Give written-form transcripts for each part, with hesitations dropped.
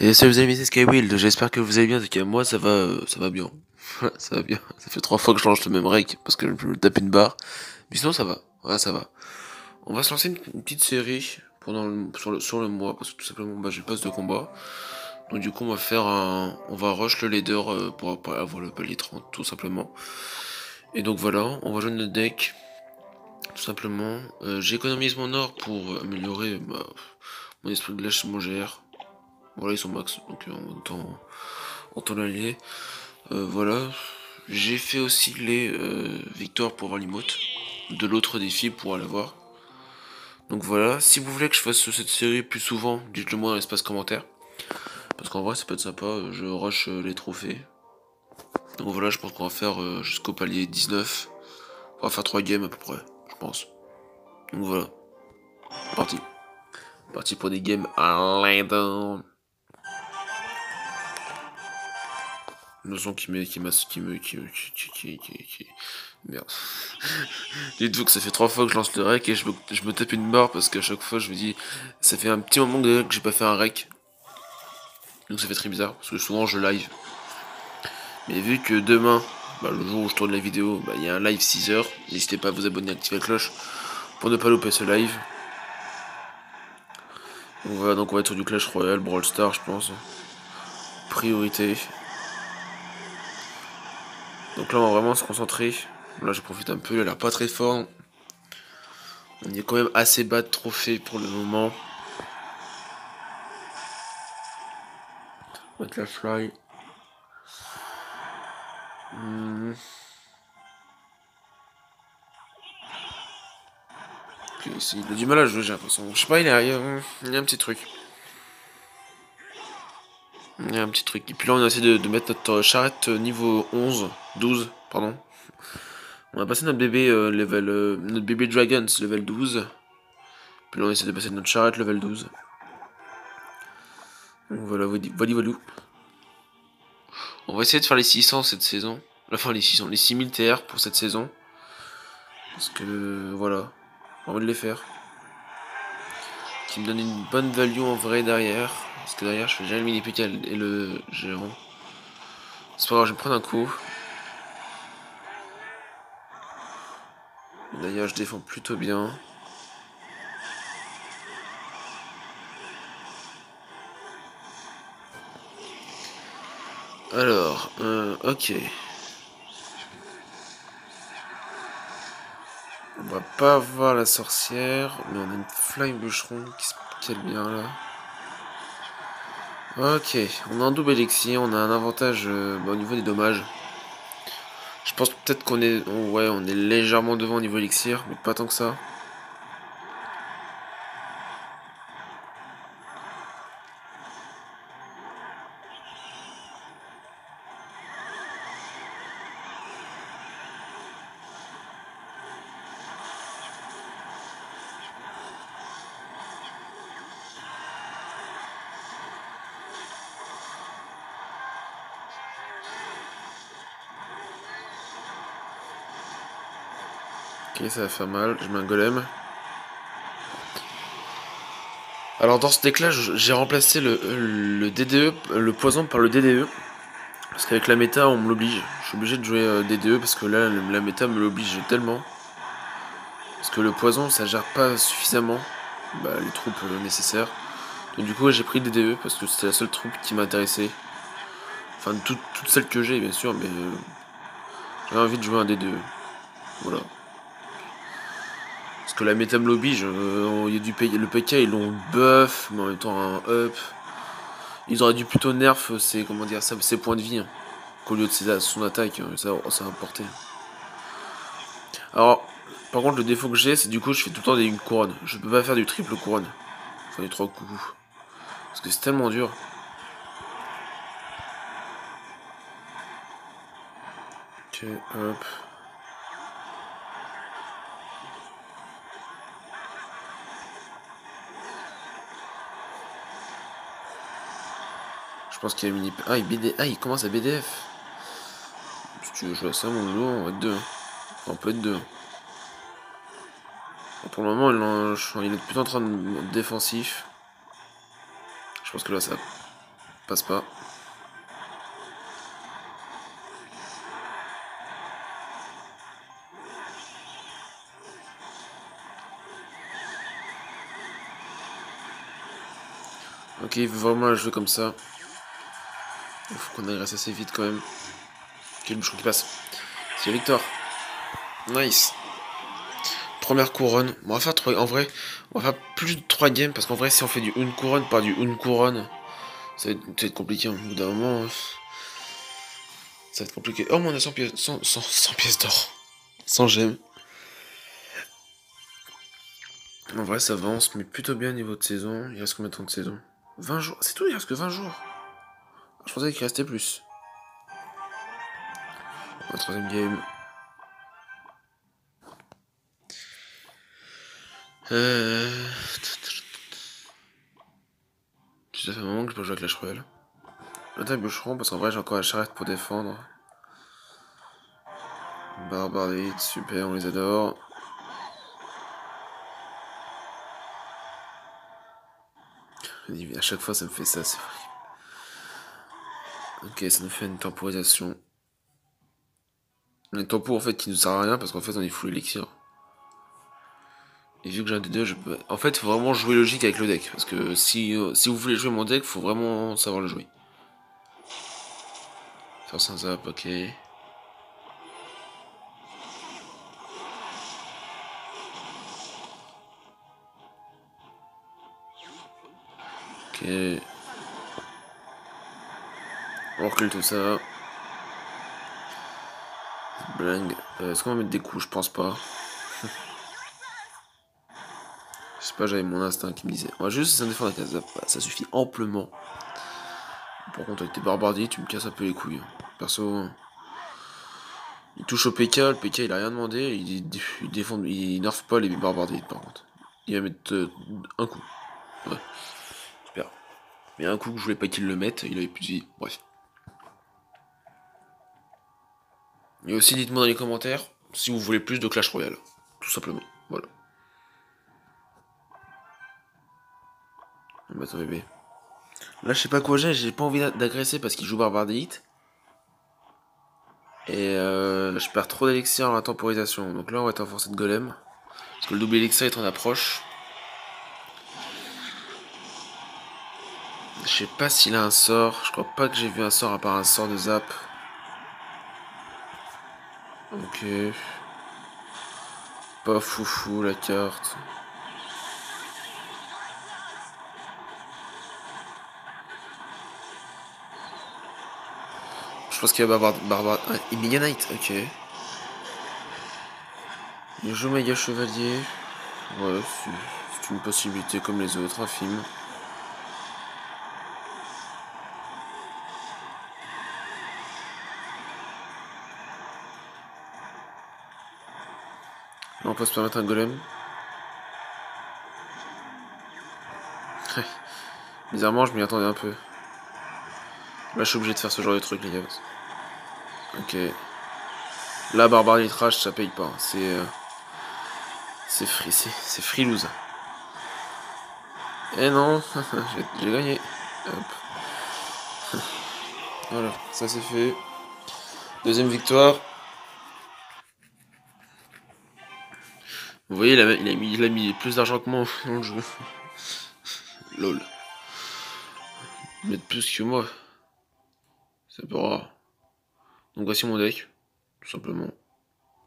Et salut les amis, c'est Skywild, j'espère que vous allez bien, en tout cas moi ça va bien. Ça va bien, ça fait 3 fois que je lance le même rec parce que je me tape une barre. Mais sinon ça va, ouais ça va. On va se lancer une petite série sur le mois parce que tout simplement bah, j'ai le pass de combat. Donc du coup on va rush le leader pour avoir le palier 30 tout simplement. Et donc voilà, on va jouer notre deck tout simplement. J'économise mon or pour améliorer mon esprit de glace, mon GR. Voilà ils sont max donc autant l'allier. Voilà. J'ai fait aussi les victoires pour avoir l'emote de l'autre défi pour aller voir. Donc voilà, si vous voulez que je fasse cette série plus souvent, dites-le moi dans l'espace commentaire. Parce qu'en vrai ça peut être sympa, je rush les trophées. Donc voilà, je pense qu'on va faire jusqu'au palier 19. On va faire 3 games à peu près, je pense. Donc voilà, parti. Parti pour des games à l'indown. Le son qui merde. Dites-vous que ça fait 3 fois que je lance le rec et je me tape une barre parce qu'à chaque fois je me dis ça fait un petit moment que j'ai pas fait un rec. Donc ça fait très bizarre parce que souvent je live. Mais vu que demain, bah, le jour où je tourne la vidéo, bah, il y a un live 6h, n'hésitez pas à vous abonner et activer la cloche pour ne pas louper ce live. Donc voilà, donc on va être sur du Clash Royale, Brawl Stars je pense. Priorité. Donc là on va vraiment se concentrer. Là je profite un peu, il a l'air pas très fort. On est quand même assez bas de trophées pour le moment. On va Clash Fly. Il a du mal à jouer, j'ai l'impression. Je sais pas, il y a un petit truc. Il y a un petit truc. Et puis là, on a essayé de mettre notre charrette niveau 11, 12, pardon. On a passé notre bébé notre bébé Dragons level 12. Puis là, on essaie de passer notre charrette level 12. Donc voilà, voilà. On va essayer de faire les 600 cette saison. Enfin, les 6000 TR pour cette saison. Parce que, voilà, j'ai envie de les faire. Qui me donne une bonne value en vrai derrière. Parce que derrière, je fais déjà le mini PK et le géant. C'est pas grave, je vais me prendre un coup. D'ailleurs, je défends plutôt bien. Alors, ok. On va pas avoir la sorcière, mais on a une fly bûcheron qui se cale bien là. Ok, on a un double élixir, on a un avantage au niveau des dommages. Je pense peut-être qu'on est, ouais, on est légèrement devant au niveau élixir, mais pas tant que ça. Ok, ça va faire mal, je mets un golem. Alors dans ce deck là, j'ai remplacé le DDE, le poison par le DDE. Parce qu'avec la méta, on me l'oblige. Je suis obligé de jouer DDE parce que là, la méta me l'oblige tellement. Parce que le poison, ça gère pas suffisamment les troupes nécessaires. Donc du coup, ouais, j'ai pris DDE parce que c'était la seule troupe qui m'intéressait. Enfin, toutes celles que j'ai, bien sûr, mais j'avais envie de jouer un DDE. Voilà. Parce que la méta me l'oblige. Il y a le PK, ils l'ont buff, mais en même temps un up. Ils auraient dû plutôt nerf comment dire, ses points de vie. Hein, qu'au lieu de son attaque, ça a importé. Alors, par contre, le défaut que j'ai, c'est du coup, je fais tout le temps une couronne. Je peux pas faire du triple couronne. Enfin, des 3 coups. Parce que c'est tellement dur. Ok, hop. Je pense qu'il a mini. Il commence à BDF. Si tu veux jouer à ça, mon loup, on va être deux. Enfin, on peut être deux. Pour le moment, il est plutôt en train de défensif. Je pense que là, ça. Passe pas. Ok, il veut vraiment la jouer comme ça. Il faut qu'on agresse assez vite quand même. Ok, le bouchon qui passe. C'est la victoire. Nice. Première couronne. Bon, on va faire 3. En vrai, on va faire plus de 3 games. Parce qu'en vrai, si on fait du une couronne par du une couronne, ça va être compliqué. Au bout d'un moment, ça va être compliqué. Oh, mais on a 100 pièces, 100 pièces d'or. 100 gemmes. En vrai, ça va. On se met plutôt bien au niveau de saison. Il reste combien de temps de saison? 20 jours. C'est tout, il reste que 20 jours. Je pensais qu'il restait plus. La troisième game. Ça fait un moment que je peux jouer à Clash Royale. Attaque bûcheron, parce qu'en vrai j'ai encore la charrette pour défendre. Barbarites, super, on les adore. À chaque fois ça me fait ça, c'est vrai. Ok, ça nous fait une temporisation. Un tempo en fait qui nous sert à rien parce qu'en fait on est full élixir. Et vu que j'ai un D2, je peux. En fait, il faut vraiment jouer logique avec le deck. Parce que si vous voulez jouer mon deck, faut vraiment savoir le jouer. Faire sans zap, ok. Ok. On recule tout ça. Bling. Est-ce qu'on va mettre des coups? Je pense pas. Je sais pas, j'avais mon instinct qui me disait. On va juste essayer de défendre la case zap. Ça suffit amplement. Par contre, avec tes barbardiers, tu me casses un peu les couilles. Perso, il touche au PK, le PK il a rien demandé, il défend, il nerf pas les barbardiers par contre. Il va mettre un coup. Ouais, super. Mais un coup que je voulais pas qu'il le mette, il avait plus de vie. Bref. Et aussi, dites-moi dans les commentaires si vous voulez plus de Clash Royale. Tout simplement. Voilà. Bah, attends, bébé. Là, je sais pas quoi j'ai pas envie d'agresser parce qu'il joue Barbardite. Et je perds trop d'élixir dans la temporisation. Donc là, on va être forcé de golem. Parce que le double élixir est en approche. Je sais pas s'il a un sort. Je crois pas que j'ai vu un sort à part un sort de zap. Ok. Pas foufou la carte. Je pense qu'il va Barbare. Ah, Mega Knight, ok. Il joue Méga Chevalier. Ouais, c'est une possibilité comme les autres, un film. Là, on peut se permettre un golem. Bizarrement, je m'y attendais un peu. Là, je suis obligé de faire ce genre de truc, les gars. Ok. Là, Barbare Litrage, ça paye pas. C'est freeloose. Eh non, j'ai gagné. Hop. Voilà, ça c'est fait. Deuxième victoire. Vous voyez, il a mis plus d'argent que moi dans le jeu. Lol. Mettre plus que moi. C'est pas rare. Donc voici mon deck, tout simplement.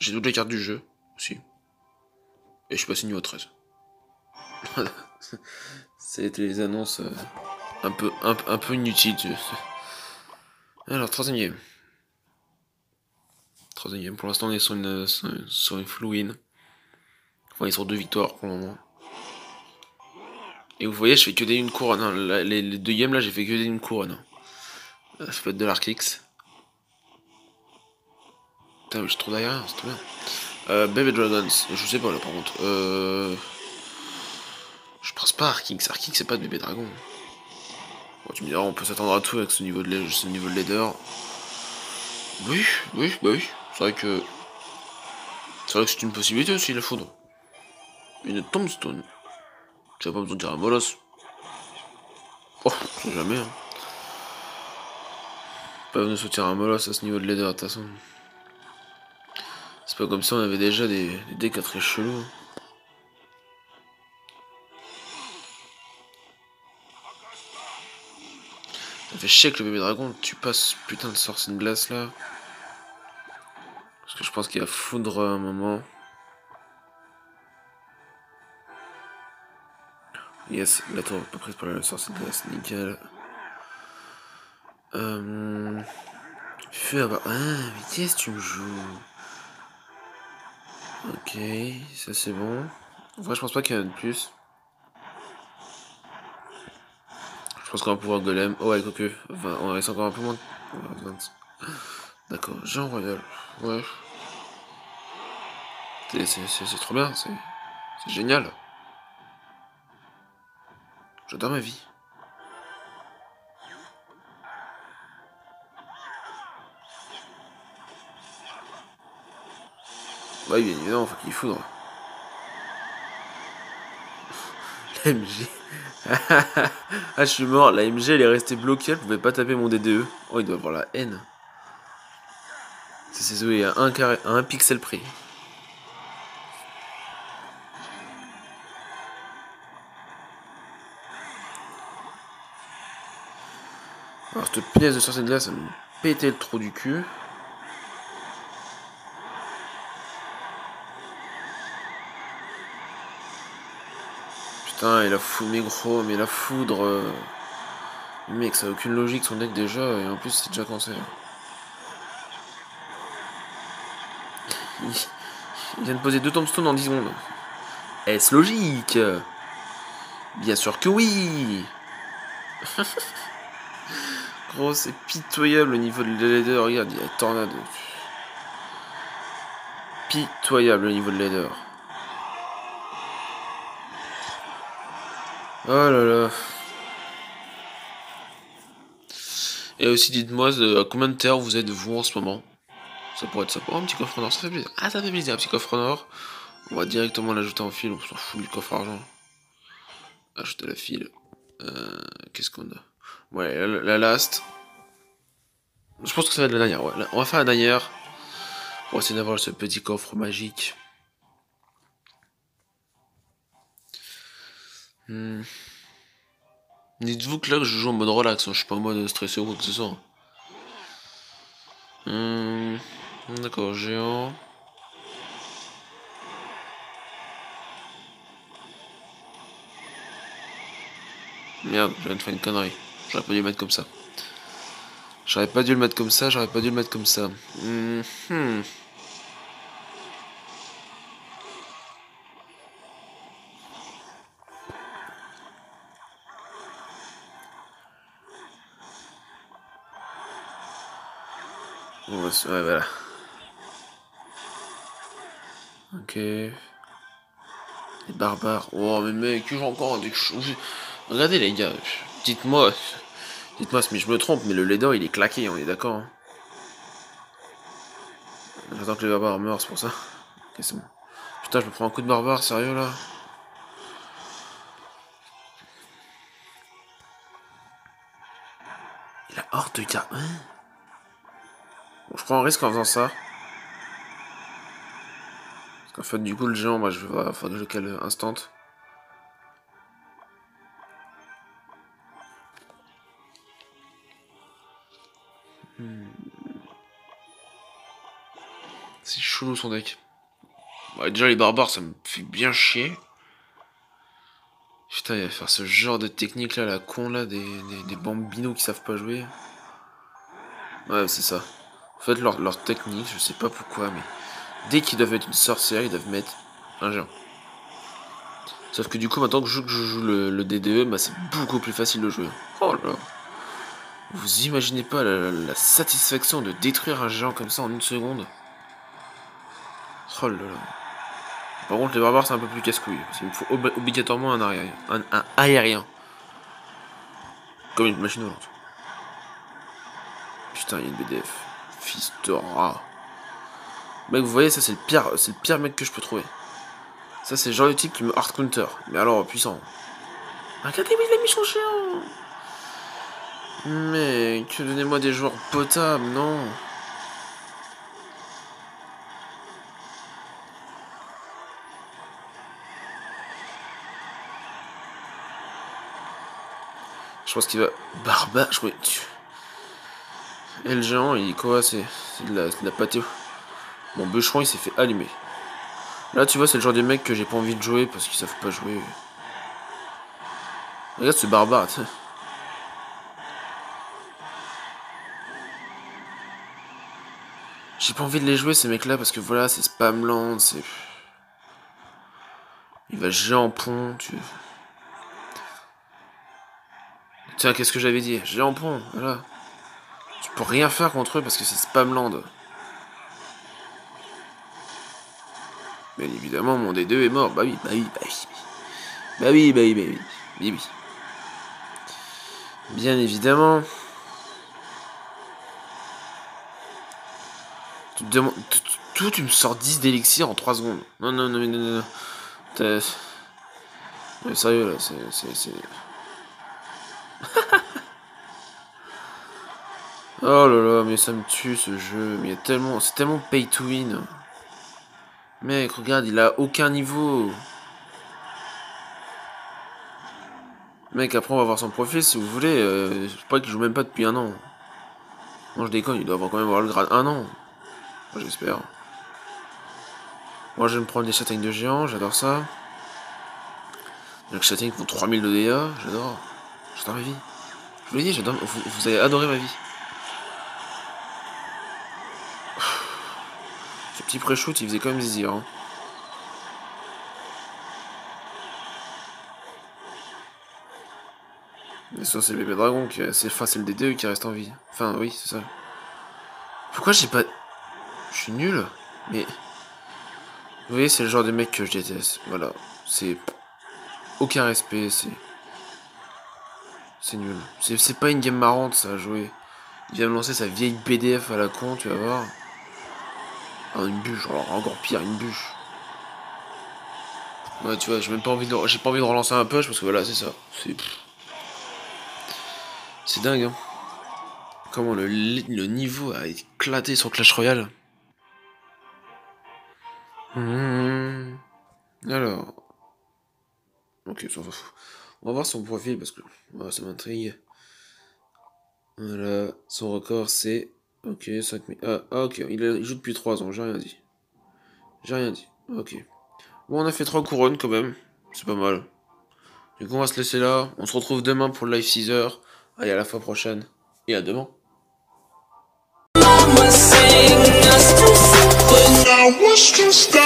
J'ai toutes les cartes du jeu, aussi. Et je suis passé niveau 13. Voilà. C'était les annonces un peu inutiles. Alors, troisième game. Troisième game, pour l'instant on est sur une full win. Enfin, on est sur 2 victoires pour le moment. Et vous voyez, je fais que des une couronne. Hein. Les 2 games là, j'ai fait que des une couronne. Je peux être de l'Arkix. Putain, mais je suis trop derrière, c'est trop bien. Baby Dragons, je sais pas là par contre. Je pense pas Arkix. Arkix c'est pas de bébé dragon. Bon, tu me diras, on peut s'attendre à tout avec ce niveau de leader. Oui, oui, bah oui. C'est vrai que. C'est vrai que c'est une possibilité aussi, la foudre. Une tombstone. J'avais pas besoin de dire un bolos. Oh, c'est jamais. Hein. Pas nous sortir un molosse à ce niveau de leader, de toute façon. C'est pas comme ça, on avait déjà des decks très chelous. Ça fait chier que le bébé dragon tue pas ce putain de sorcier de glace là. Parce que je pense qu'il va foudre à un moment. Yes, la tour pas prise par le sorcier de glace, nickel. Feu à bas. Ah, mais qu'est-ce que tu me joues? Ok, ça c'est bon. En vrai, je pense pas qu'il y en a de plus. Je pense qu'on va pouvoir golem. Oh, ouais, quoique. Enfin, on reste encore un peu moins. D'accord, Jean Royal. Ouais. C'est trop bien, c'est génial. J'adore ma vie. Ouais, bien évidemment, faut qu'il foudre. La MG. Ah, je suis mort. La MG, elle est restée bloquée. Elle pouvait pas taper mon DDE. Oh, il doit avoir la haine. C'est Zoé à un pixel près. Alors, cette pièce de sorcier de glace, ça me pétait le trou du cul. Putain, il a foudre, mais gros, mais la foudre. Mec, ça a aucune logique son deck déjà, et en plus, c'est déjà cancer. Il vient de poser 2 tombstones en 10 secondes. Est-ce logique? Bien sûr que oui. Gros, c'est pitoyable au niveau de l'aideur. Regarde, il y a tornade. Pitoyable au niveau de l'aideur. Oh là là. Et aussi, dites-moi à combien de terres vous êtes vous en ce moment. Ça pourrait être ça. Oh, un petit coffre en or, ça fait plaisir. Ah, ça fait plaisir, un petit coffre en or. On va directement l'ajouter en fil, on s'en fout du coffre argent. Ajouter la file. Qu'est-ce qu'on a? Ouais, la last. Je pense que ça va être la dernière, ouais. On va faire la dernière. Pour essayer d'avoir ce petit coffre magique. Dites-vous que là, je joue en mode relax, hein. Je suis pas en mode stressé ou quoi que ce soit. D'accord, géant. Merde, je viens de faire une connerie. J'aurais pas dû le mettre comme ça. J'aurais pas dû le mettre comme ça, j'aurais pas dû le mettre comme ça. Ouais, voilà. Ok. Les barbares. Oh, mais mec, j'ai encore des choses. Regardez, les gars. Dites-moi. Dites-moi si je me trompe, mais le leader il est claqué, on est d'accord, hein. J'attends que les barbares meurent, c'est pour ça. Ok, c'est bon. Putain, je me prends un coup de barbare, sérieux là? Il a hors de gars. Hein, bon, je prends un risque en faisant ça. Parce qu'en fait, du coup, le géant, moi, faudra que je le cale instant. C'est chelou son deck. Ouais, déjà, les barbares, ça me fait bien chier. Putain, il va faire ce genre de technique là, la con là, des bambinos qui savent pas jouer. Ouais, c'est ça. En fait, leur technique, je sais pas pourquoi, mais dès qu'ils doivent mettre une sorcière, ils doivent mettre un géant. Sauf que du coup, maintenant que je joue le DDE, bah, c'est beaucoup plus facile de jouer. Oh là là. Vous imaginez pas la satisfaction de détruire un géant comme ça en 1 seconde. Oh là là. Par contre, les barbares, c'est un peu plus casse-couille. Parce qu'il me faut obligatoirement un aérien. Un aérien. Comme une machine volante. Putain, il y a une BDF. Fils de rat. Mec, vous voyez, ça, c'est le pire mec que je peux trouver. Ça, c'est le genre de type qui me hard counter. Mais alors, puissant. Regardez, mais il a mis son géant. Mec, donnez-moi des joueurs potables, non. Je pense qu'il va... Barba, je crois... Et le géant, il est quoi? C'est de la pâté. Mon bûcheron, il s'est fait allumer. Là, tu vois, c'est le genre de mec que j'ai pas envie de jouer parce qu'ils savent pas jouer. Regarde ce barbare, tu sais. J'ai pas envie de les jouer, ces mecs-là, parce que voilà, c'est Spamland, c'est... Il va géant pont, tu... Tiens, qu'est-ce que j'avais dit? Géant pont, voilà. Tu peux rien faire contre eux parce que c'est Spamland. Bien évidemment, mon D2 est mort. Bah oui, bah oui, bah oui. Bah oui, bah oui, bah oui. Oui, oui. Bien évidemment. Tu te demandes... Tu me sors 10 d'élixir en 3 secondes. Non, non, non, non, non. T'es... Mais sérieux, là, c'est... Oh là là, mais ça me tue, ce jeu. Mais il y a tellement... C'est tellement pay to win. Mec, regarde, il a aucun niveau. Mec, après, on va voir son profil, si vous voulez. Je crois qu'il joue même pas depuis un an. Non, je déconne, il doit quand même avoir le grade 1 an. Enfin, j'espère. Moi, je vais me prendre des châtaignes de géant, j'adore ça. Les châtaignes font 3000 de dégâts, j'adore. J'adore ma vie. Je vous l'ai dit, j'adore. Vous avez adoré ma vie. Ce petit pré-shoot, il faisait quand même zizir. Hein. Mais ça, c'est le bébé dragon qui est assez facile des deux qui reste en vie. Enfin, oui, c'est ça. Pourquoi j'ai pas. Je suis nul. Mais. Vous voyez, c'est le genre de mec que je déteste. Voilà. C'est. Aucun respect, c'est. C'est nul. C'est pas une game marrante, ça, à jouer. Il vient me lancer sa vieille PDF à la con, tu vas voir. Ah, une bûche, alors encore pire, une bûche. Ouais, tu vois, j'ai même pas envie de. J'ai pas envie de relancer un push parce que voilà, c'est ça. C'est dingue, hein. Comment le niveau a éclaté sur Clash Royale. Alors. Ok, ça va. On va voir son profil parce que voilà, ça m'intrigue. Voilà, son record c'est. Ok, 5000. Ah, ok, il joue depuis 3 ans, j'ai rien dit. J'ai rien dit. Ok. Bon, on a fait 3 couronnes quand même. C'est pas mal. Du coup, on va se laisser là. On se retrouve demain pour le live 6h. Allez, à la fois prochaine. Et à demain. I was just